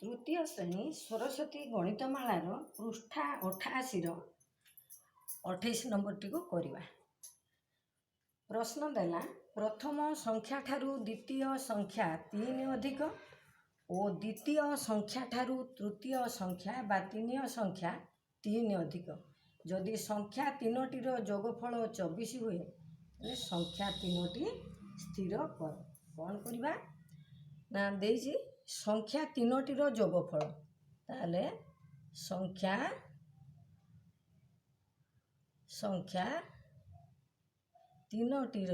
तृतीय श्रेणी सरस्वती गणितमालार पृष्ठा 88 28 नंबर को करवा। प्रश्न देला प्रथम संख्या ठारू द्वितीय संख्या 3 अधिक और द्वितीय संख्या ठारू तृतीय संख्या बा तीन संख्या 3 अधिक जदि संख्या तीनोटीर जोगफल 24 हुए तो संख्या तीनोटी स्थिर कर। कौन करवा ना देजी संख्या तीनोटीर जोगफल ताले संख्या संख्या तीनोटीर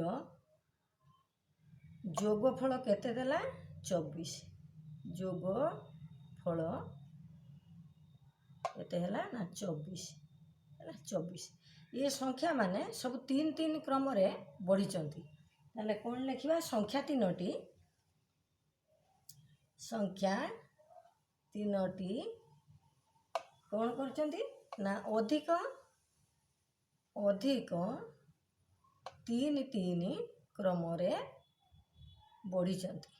जोगफल केते देला 24 जोगफल केते हैला ना 24 हैला 24 ये संख्या माने सब 3 क्रम रे बढ़ी चंती ताले कोन लिखिबा संख्या तीनोटी कौन करचंती ना अधिक अधिक 3 क्रम रे बढ़ी चंती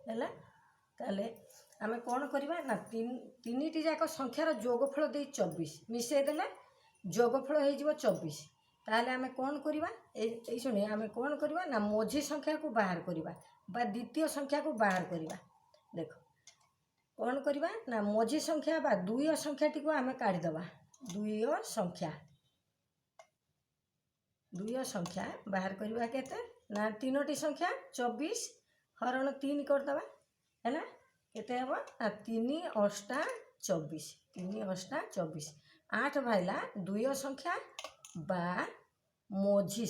हैला ताले आमे कौन करवा ना तीन जाक संख्यार जोगफल दे 24 मिसई देले जोगफल हो जिवो 24 ताले आमे कौन करवा ए सुनी आमे कौन करवा ना मझी संख्या को बाहर करवा बा द्वितीय संख्या को बाहर करवा। देखो कौन करवा ना मझी संख्या बा दुई संख्या टी को आमे काढ़ी दबा दुई संख्या बाहर करवा केते ना तीनोटी संख्या 24 हरण 3 कर दबा हैला केते हबो ना 3 अष्टा 24 8 भाइला दुई संख्या बा मझी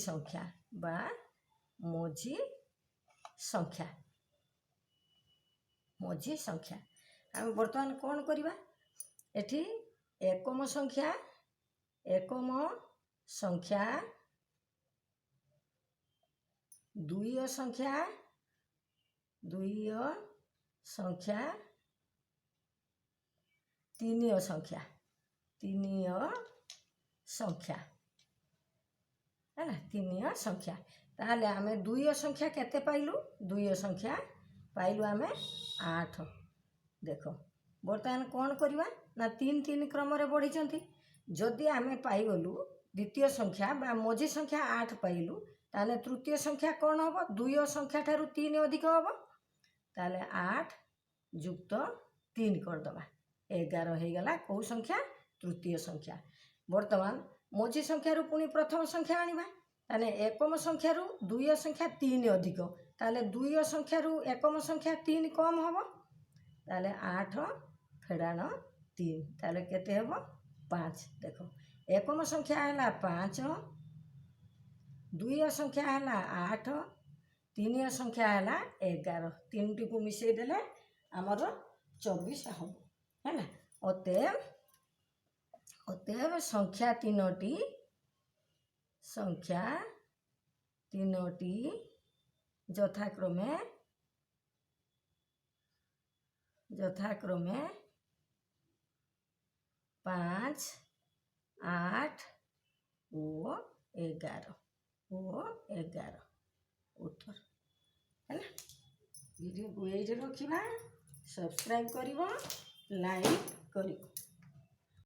संख्या हम बर्तमान कौन करवा एठी एकम संख्या दुई संख्या तीन संख्या है ना 3 संख्या ताले आमे दुई संख्या केते पाइलु दुई संख्या पाइलु आमे 8। देखो बर्तमान कौन करवा ना 3 क्रम रे बढ़ी चंती जदि आमे पाई गलु द्वितीय संख्या बा मझी संख्या 8 पाइलु ताले तृतीय संख्या कौन होबो दुई संख्या ठारू 3 अधिक होबो ताले 8 युक्त 3 कर दबा 11 हो गला को संख्या तृतीय संख्या। बर्तमान मझी संख्या रू पुनी प्रथम संख्या आनिबा ताले एकम संख्या रू दुई संख्या 3 अधिक ताले दुई संख्या रू एकम संख्या 3 कम होबो ताले 8 फेडाण 3 ताले केते होबो 5। देखो एकम संख्या हैला 5 दुई संख्या हैला 8 तीन संख्या हैला 11 तीन टी को मिसई देले हमर 24 होबो हैला। अतएव संख्या तीनोटी यथाक्रमे 5 8 और 11 उत्तर है ना। वीडियो को ये रखिबा सब्सक्राइब करिवो लाइक करिवो।